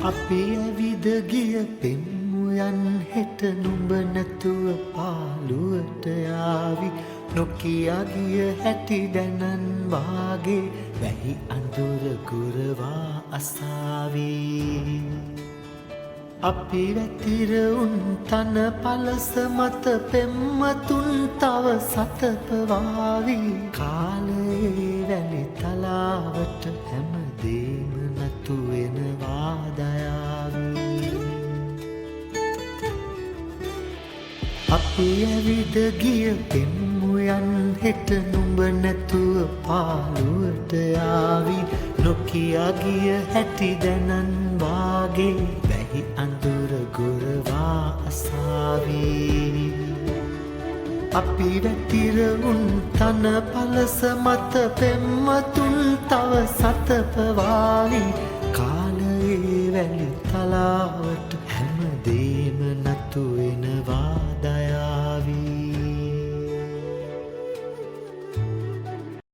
අපි ඇවිද ගිය පෙම්මුයන් හෙට නුඹ නැතුව පාළුවට යාවි නොකියා ගිය හැටි දැනන් වාගේ වැහි අඳුර ගුරවා අසාවි අපි වැතිර උන් තන පලස මත පෙම්මතුන් තව සතපවාවි කාලයේ වැලි තලාවට හැමදේම නතු වෙනවා දයාවි අපි ඇවිද ගිය පෙම්මුයන් හෙට නුඹ නැතුව පාළුවට යාවි නොකියා ගිය හැටි දැනන් වාගේ වැහි අඳුර ගොරවා අසාවි අපි වැතිර උන් තන පලස මත පෙම්මතුන් තව සතපවාවි කාලයේ වැලි තලාවට හැමදේ